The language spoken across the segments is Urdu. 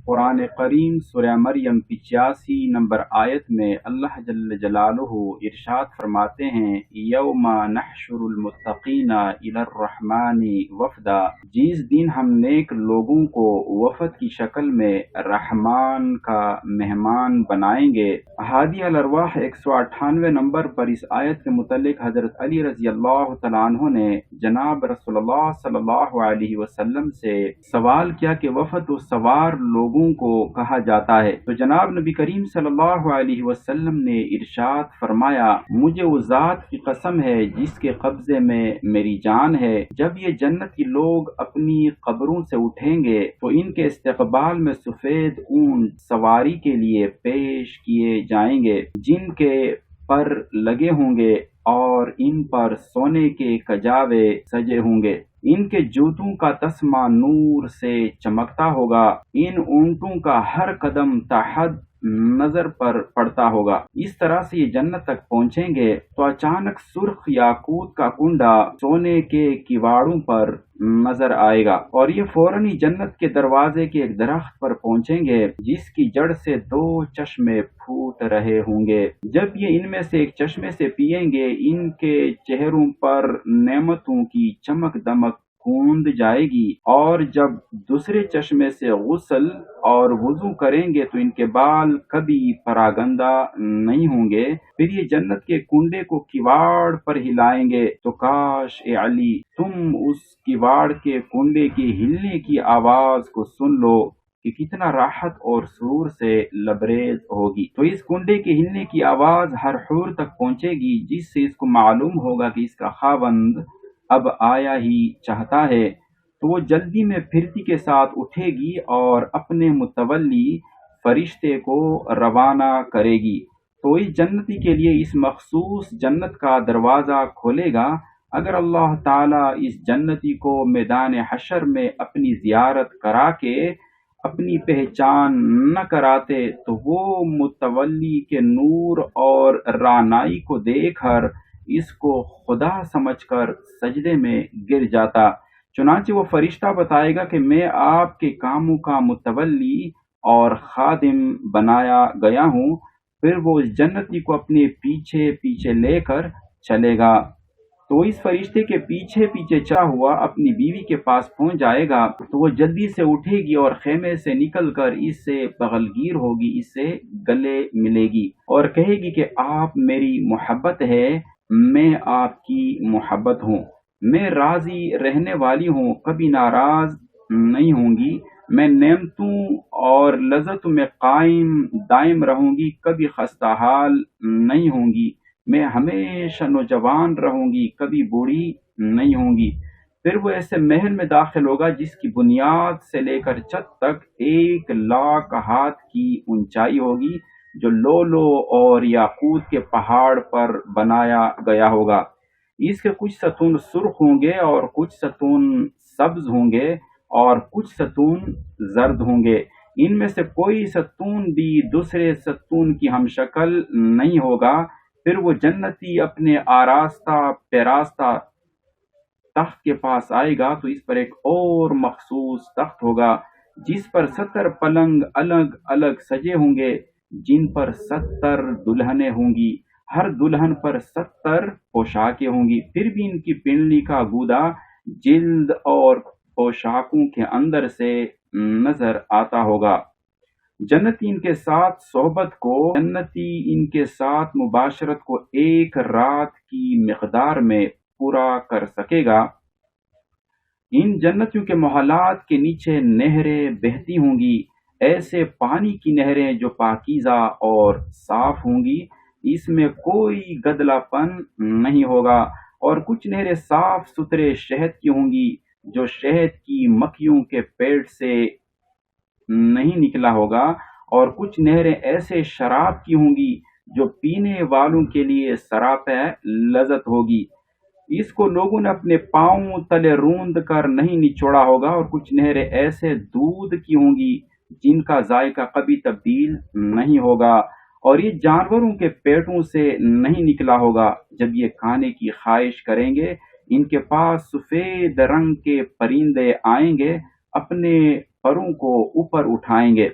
قرآن کریم سورہ مریم 85 نمبر آیت میں اللہ جل جلالہ ارشاد فرماتے ہیں، یوم نحشر المتقین الی الرحمن وفدا، جس دن ہم نیک لوگوں کو وفد کی شکل میں رحمان کا مہمان بنائیں گے۔ احادی الارواح 198 نمبر پر اس آیت کے متعلق حضرت علی رضی اللہ تعالیٰ عنہ نے جناب رسول اللہ صلی اللہ علیہ وسلم سے سوال کیا کہ وفد و سوار لوگوں کو کہا جاتا ہے، تو جناب نبی کریم صلی اللہ علیہ وسلم نے ارشاد فرمایا، مجھے اس ذات کی قسم ہے جس کے قبضے میں میری جان ہے، جب یہ جنتی لوگ اپنی قبروں سے اٹھیں گے تو ان کے استقبال میں سفید اونٹ سواری کے لیے پیش کیے جائیں گے، جن کے پر لگے ہوں گے اور ان پر سونے کے کجاوے سجے ہوں گے، ان کے جوتوں کا تسمہ نور سے چمکتا ہوگا، ان اونٹوں کا ہر قدم تحت نظر پر پڑتا ہوگا۔ اس طرح سے یہ جنت تک پہنچیں گے تو اچانک سرخ یاقوت کا کنڈا سونے کے کواڑوں پر نظر آئے گا، اور یہ فوراً ہی جنت کے دروازے کے ایک درخت پر پہنچیں گے جس کی جڑ سے 2 چشمے پھوٹ رہے ہوں گے۔ جب یہ ان میں سے ایک چشمے سے پئیں گے، ان کے چہروں پر نعمتوں کی چمک دمک گوند جائے گی، اور جب دوسرے چشمے سے غسل اور وضو کریں گے تو ان کے بال کبھی پراگندہ نہیں ہوں گے۔ پھر یہ جنت کے کنڈے کو کواڑ پر ہلائیں گے تو کاش اے علی تم اس کواڑ کے کنڈے کی ہلنے کی آواز کو سن لو کہ کتنا راحت اور سرور سے لبریز ہوگی۔ تو اس کنڈے کے ہلنے کی آواز ہر حور تک پہنچے گی، جس سے اس کو معلوم ہوگا کہ اس کا خاوند اب آیا ہی چاہتا ہے، تو وہ جلدی میں پھرتی کے ساتھ اٹھے گی اور اپنے متولی فرشتے کو روانہ کرے گی، تو اس جنتی کے لیے اس مخصوص جنت کا دروازہ کھولے گا۔ اگر اللہ تعالیٰ اس جنتی کو میدان حشر میں اپنی زیارت کرا کے اپنی پہچان نہ کراتے تو وہ متولی کے نور اور رانائی کو دیکھ کر اس کو خدا سمجھ کر سجدے میں گر جاتا۔ چنانچہ وہ فرشتہ بتائے گا کہ میں آپ کے کاموں کا متولی اور خادم بنایا گیا ہوں، پھر وہ اس جنتی کو اپنے پیچھے پیچھے لے کر چلے گا، تو اس فرشتے کے پیچھے پیچھے چلا ہوا اپنی بیوی کے پاس پہنچ جائے گا، تو وہ جلدی سے اٹھے گی اور خیمے سے نکل کر اس سے بغلگیر ہوگی، اس سے گلے ملے گی اور کہے گی کہ آپ میری محبت ہے، میں آپ کی محبت ہوں، میں راضی رہنے والی ہوں، کبھی ناراض نہیں ہوں گی، میں نعمتوں اور لذتوں میں قائم دائم رہوں گی، کبھی خستہ حال نہیں ہوں گی، میں ہمیشہ نوجوان رہوں گی، کبھی بوڑھی نہیں ہوں گی۔ پھر وہ ایسے محل میں داخل ہوگا جس کی بنیاد سے لے کر چھت تک 1,00,000 ہاتھ کی اونچائی ہوگی، جو لولو اور یاقوت کے پہاڑ پر بنایا گیا ہوگا۔ اس کے کچھ ستون سرخ ہوں گے اور کچھ ستون سبز ہوں گے اور کچھ ستون زرد ہوں گے، ان میں سے کوئی ستون بھی دوسرے ستون کی ہم شکل نہیں ہوگا۔ پھر وہ جنتی اپنے آراستہ پیراستہ تخت کے پاس آئے گا تو اس پر ایک اور مخصوص تخت ہوگا جس پر 70 پلنگ الگ الگ سجے ہوں گے، جن پر 70 دلہنیں ہوں گی، ہر دلہن پر 70 پوشاکیں ہوں گی، پھر بھی ان کی پنڈلی کا گودا جلد اور پوشاکوں کے اندر سے نظر آتا ہوگا۔ جنتی ان کے ساتھ صحبت کو، جنتی ان کے ساتھ مباشرت کو 1 رات کی مقدار میں پورا کر سکے گا۔ ان جنتیوں کے محلات کے نیچے نہریں بہتی ہوں گی، ایسے پانی کی نہریں جو پاکیزہ اور صاف ہوں گی، اس میں کوئی گدلا پن نہیں ہوگا، اور کچھ نہریں صاف ستھرے شہد کی ہوں گی جو شہد کی مکھیوں کے پیٹ سے نہیں نکلا ہوگا، اور کچھ نہریں ایسے شراب کی ہوں گی جو پینے والوں کے لیے سراپا لذت ہوگی، اس کو لوگوں نے اپنے پاؤں تلے روند کر نہیں نچوڑا ہوگا، اور کچھ نہریں ایسے دودھ کی ہوں گی جن کا ذائقہ کبھی تبدیل نہیں ہوگا، اور یہ جانوروں کے پیٹوں سے نہیں نکلا ہوگا۔ جب یہ کھانے کی خواہش کریں گے، ان کے پاس سفید رنگ کے پرندے آئیں گے، اپنے پروں کو اوپر اٹھائیں گے،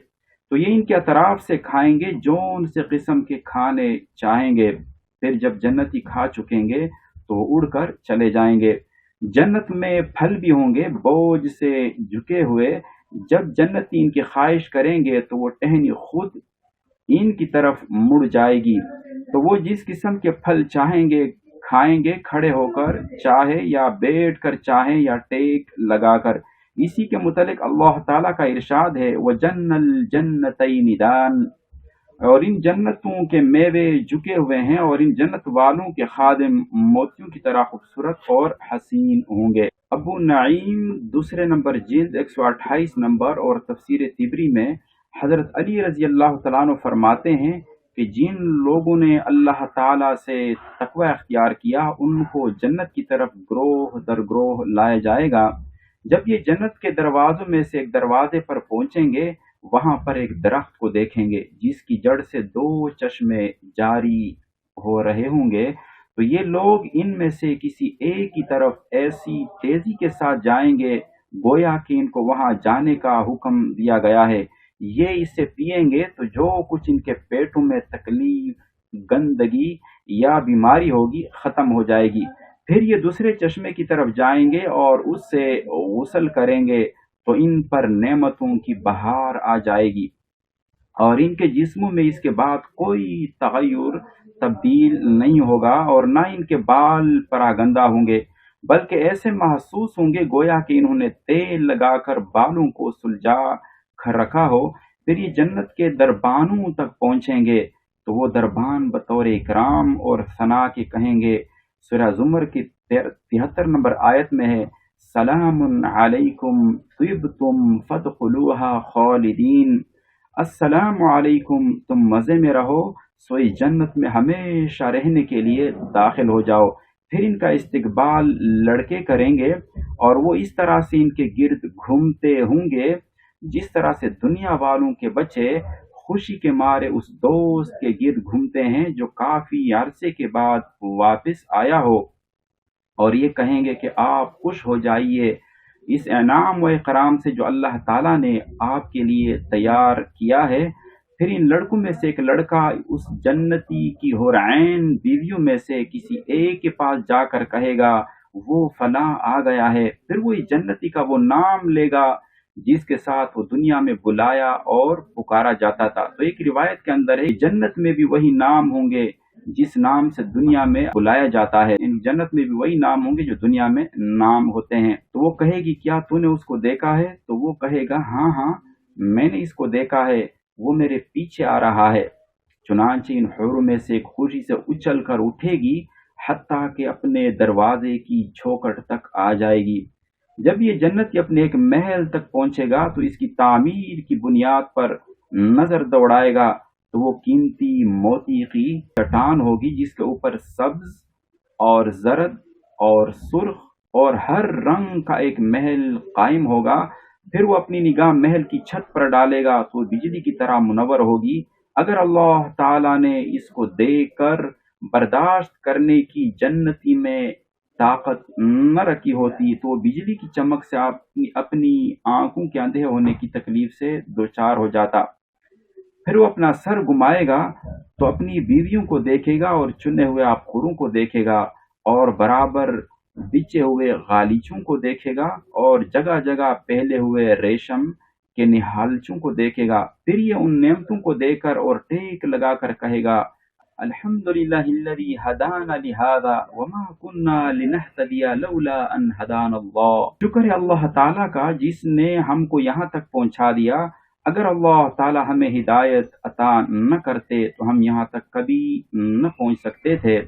تو یہ ان کے اطراف سے کھائیں گے جون سے قسم کے کھانے چاہیں گے۔ پھر جب جنتی کھا چکیں گے تو وہ اڑ کر چلے جائیں گے۔ جنت میں پھل بھی ہوں گے بوجھ سے جھکے ہوئے۔ جب جنتی ان کی خواہش کریں گے تو وہ ٹہنی خود ان کی طرف مڑ جائے گی، تو وہ جس قسم کے پھل چاہیں گے کھائیں گے، کھڑے ہو کر چاہے یا بیٹھ کر چاہیں یا ٹیک لگا کر۔ اسی کے متعلق اللہ تعالیٰ کا ارشاد ہے وَجَنَّ الْجَنَّتَيْنِ دَانٍ، اور ان جنتوں کے میوے جھکے ہوئے ہیں، اور ان جنت والوں کے خادم موتیوں کی طرح خوبصورت اور حسین ہوں گے۔ ابو نعیم دوسرے نمبر جلد 128 نمبر اور تفسیر طبری میں حضرت علی رضی اللہ تعالیٰ عنہ فرماتے ہیں کہ جن لوگوں نے اللہ تعالیٰ سے تقوی اختیار کیا ان کو جنت کی طرف گروہ در گروہ لایا جائے گا۔ جب یہ جنت کے دروازوں میں سے ایک دروازے پر پہنچیں گے، وہاں پر ایک درخت کو دیکھیں گے جس کی جڑ سے 2 چشمے جاری ہو رہے ہوں گے، تو یہ لوگ ان میں سے کسی ایک کی طرف ایسی تیزی کے ساتھ جائیں گے گویا کہ ان کو وہاں جانے کا حکم دیا گیا ہے۔ یہ اسے پئیں گے تو جو کچھ ان کے پیٹوں میں تکلیف، گندگی یا بیماری ہوگی ختم ہو جائے گی۔ پھر یہ دوسرے چشمے کی طرف جائیں گے اور اس سے غسل کریں گے تو ان پر نعمتوں کی بہار آ جائے گی، اور ان کے جسموں میں اس کے بعد کوئی تغیر تبدیل نہیں ہوگا، اور نہ ان کے بال پراگندہ ہوں گے، بلکہ ایسے محسوس ہوں گے گویا کہ انہوں نے تیل لگا کر بالوں کو سلجھا کر رکھا ہو۔ پھر یہ جنت کے دربانوں تک پہنچیں گے تو وہ دربان بطور اکرام اور ثنا کے کہیں گے۔ سورہ زمر کی 73 نمبر آیت میں ہے سلام علیکم طبتم فادخلوها خالدین، السلام علیکم، تم مزے میں رہو، سوئی جنت میں ہمیشہ رہنے کے لیے داخل ہو جاؤ۔ پھر ان کا استقبال لڑکے کریں گے اور وہ اس طرح سے ان کے گرد گھومتے ہوں گے جس طرح سے دنیا والوں کے بچے خوشی کے مارے اس دوست کے گرد گھومتے ہیں جو کافی عرصے کے بعد واپس آیا ہو، اور یہ کہیں گے کہ آپ خوش ہو جائیے اس انعام و اکرام سے جو اللہ تعالیٰ نے آپ کے لیے تیار کیا ہے۔ پھر ان لڑکوں میں سے ایک لڑکا اس جنتی کی حور عین بیویوں میں سے کسی ایک کے پاس جا کر کہے گا وہ فلاں آ گیا ہے، پھر وہ جنتی کا وہ نام لے گا جس کے ساتھ وہ دنیا میں بلایا اور پکارا جاتا تھا۔ تو ایک روایت کے اندر ہے جنت میں بھی وہی نام ہوں گے جس نام سے دنیا میں بلایا جاتا ہے، ان جنت میں بھی وہی نام ہوں گے جو دنیا میں نام ہوتے ہیں۔ تو وہ کہے گی کیا تو نے اس کو دیکھا ہے؟ تو وہ کہے گا ہاں ہاں میں نے اس کو دیکھا ہے، وہ میرے پیچھے آ رہا ہے۔ چنانچہ ان حوروں میں سے ایک خوشی سے اچھل کر اٹھے گی حتیٰ کہ اپنے دروازے کی چوکھٹ تک آ جائے گی۔ جب یہ جنتی اپنے ایک محل تک پہنچے گا تو اس کی تعمیر کی بنیاد پر نظر دوڑائے گا تو وہ قیمتی موتی کی چٹان ہوگی جس کے اوپر سبز اور زرد اور سرخ اور ہر رنگ کا ایک محل قائم ہوگا۔ پھر وہ اپنی نگاہ محل کی چھت پر ڈالے گا تو بجلی کی طرح منور ہوگی۔ اگر اللہ تعالیٰ نے اس کو دیکھ کر برداشت کرنے کی جنتی میں طاقت نہ رکھی ہوتی تو وہ بجلی کی چمک سے اپنی آنکھوں کے اندھے ہونے کی تکلیف سے دوچار ہو جاتا۔ پھر وہ اپنا سر گھمائے گا تو اپنی بیویوں کو دیکھے گا اور چنے ہوئے آبخوروں کو دیکھے گا اور برابر بچے ہوئے غالیچوں کو دیکھے گا اور جگہ جگہ پہلے ہوئے ریشم کے نہالچوں کو دیکھے گا۔ پھر یہ ان نعمتوں کو دیکھ کر اور ٹیک لگا کر کہے گا الحمدللہ الذی ہدانا لہذا وما کنا لنہتدی لولا ان ہدانا اللہ، شکر ہے اللہ تعالیٰ کا جس نے ہم کو یہاں تک پہنچا دیا، اگر اللہ تعالیٰ ہمیں ہدایت عطا نہ کرتے تو ہم یہاں تک کبھی نہ پہنچ سکتے تھے۔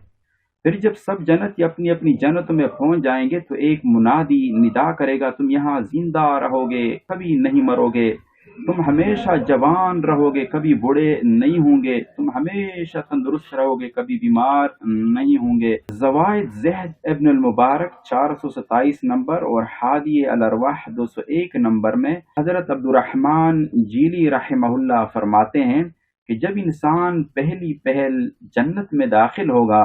پھر جب سب جنتی اپنی اپنی جنتوں میں پہنچ جائیں گے تو ایک منادی ندا کرے گا تم یہاں زندہ رہو گے، کبھی نہیں مرو گے، تم ہمیشہ جوان رہو گے، کبھی بوڑھے نہیں ہوں گے، تم ہمیشہ تندرست رہو گے، کبھی بیمار نہیں ہوں گے۔ زوائد زہد ابن المبارک 427 نمبر اور ہادی الارواح 201 نمبر میں حضرت عبد الرحمن جیلی رحمہ اللہ فرماتے ہیں کہ جب انسان پہلی پہل جنت میں داخل ہوگا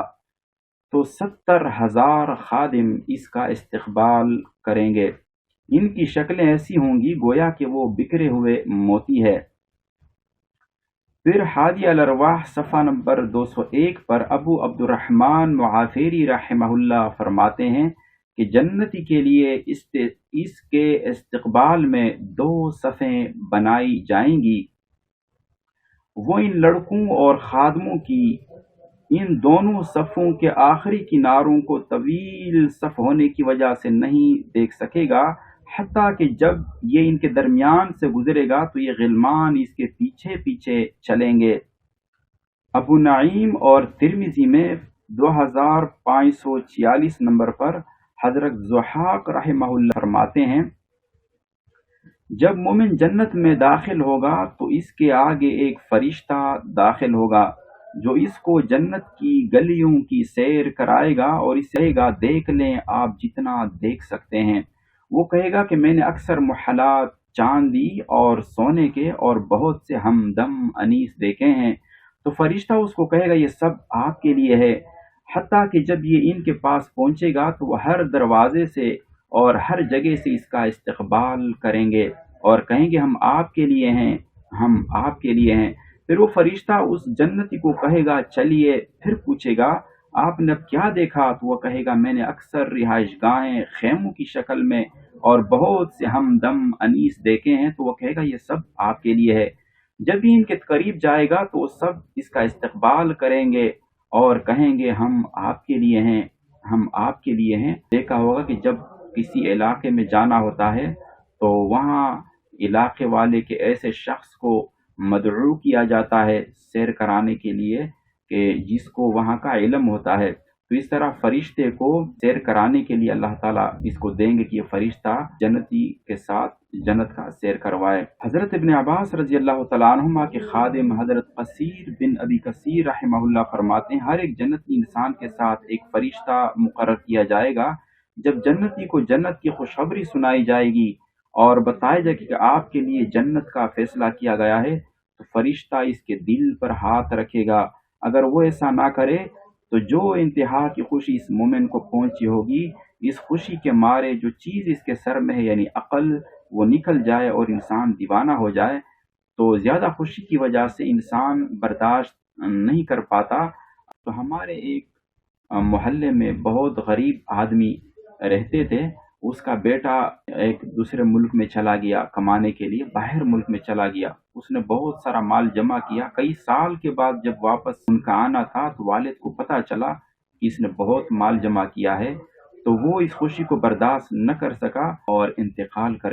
تو 70,000 خادم اس کا استقبال کریں گے۔ ان کی شکلیں ایسی ہوں گی گویا کہ وہ بکھرے ہوئے موتی ہے۔ پھر ہادی الارواح صفحہ نمبر 201 پر ابو عبد الرحمن معافیری رحمہ اللہ فرماتے ہیں کہ جنتی کے لیے اس کے استقبال میں 2 صفیں بنائی جائیں گی۔ وہ ان لڑکوں اور خادموں کی ان دونوں صفوں کے آخری کناروں کو طویل صف ہونے کی وجہ سے نہیں دیکھ سکے گا، حتیٰ کہ جب یہ ان کے درمیان سے گزرے گا تو یہ غلمان اس کے پیچھے پیچھے چلیں گے۔ ابو نعیم اور ترمذی میں 2546 نمبر پر حضرت ضحاک رحمہ اللہ فرماتے ہیں، جب مومن جنت میں داخل ہوگا تو اس کے آگے ایک فرشتہ داخل ہوگا جو اس کو جنت کی گلیوں کی سیر کرائے گا اور اسے کہے گا دیکھ لیں آپ جتنا دیکھ سکتے ہیں۔ وہ کہے گا کہ میں نے اکثر محلات چاندی اور سونے کے اور بہت سے ہمدم انیس دیکھے ہیں۔ تو فرشتہ اس کو کہے گا یہ سب آپ کے لیے ہے، حتیٰ کہ جب یہ ان کے پاس پہنچے گا تو وہ ہر دروازے سے اور ہر جگہ سے اس کا استقبال کریں گے اور کہیں گے ہم آپ کے لیے ہیں، ہم آپ کے لیے ہیں۔ پھر وہ فرشتہ اس جنتی کو کہے گا چلیے، پھر پوچھے گا آپ نے اب کیا دیکھا؟ تو وہ کہے گا میں نے اکثر رہائش گاہیں خیموں کی شکل میں اور بہت سے ہمدم انیس دیکھے ہیں۔ تو وہ کہے گا یہ سب آپ کے لیے ہے۔ جب ہی ان کے قریب جائے گا تو وہ سب اس کا استقبال کریں گے اور کہیں گے ہم آپ کے لیے ہیں، ہم آپ کے لیے ہیں۔ دیکھا ہوگا کہ جب کسی علاقے میں جانا ہوتا ہے تو وہاں علاقے والے کے ایسے شخص کو مدعو کیا جاتا ہے سیر کرانے کے لیے کہ جس کو وہاں کا علم ہوتا ہے۔ تو اس طرح فرشتے کو سیر کرانے کے لیے اللہ تعالیٰ اس کو دیں گے کہ یہ فرشتہ جنتی کے ساتھ جنت کا سیر کروائے۔ حضرت ابن عباس رضی اللہ تعالیٰ عنہما کے خادم حضرت قصیر بن ابی کثیر رحمہ اللہ فرماتے ہیں ہر ایک جنتی انسان کے ساتھ ایک فرشتہ مقرر کیا جائے گا۔ جب جنتی کو جنت کی خوشخبری سنائی جائے گی اور بتایا جائے کہ آپ کے لیے جنت کا فیصلہ کیا گیا ہے تو فرشتہ اس کے دل پر ہاتھ رکھے گا۔ اگر وہ ایسا نہ کرے تو جو انتہا کی خوشی اس مومن کو پہنچی ہوگی، اس خوشی کے مارے جو چیز اس کے سر میں ہے یعنی عقل وہ نکل جائے اور انسان دیوانہ ہو جائے، تو زیادہ خوشی کی وجہ سے انسان برداشت نہیں کر پاتا۔ تو ہمارے ایک محلے میں بہت غریب آدمی رہتے تھے، اس کا بیٹا ایک دوسرے ملک میں چلا گیا کمانے کے لیے، باہر ملک میں چلا گیا۔ اس نے بہت سارا مال جمع کیا، کئی سال کے بعد جب واپس ان کا آنا تھا تو والد کو پتہ چلا کہ اس نے بہت مال جمع کیا ہے، تو وہ اس خوشی کو برداشت نہ کر سکا اور انتقال کر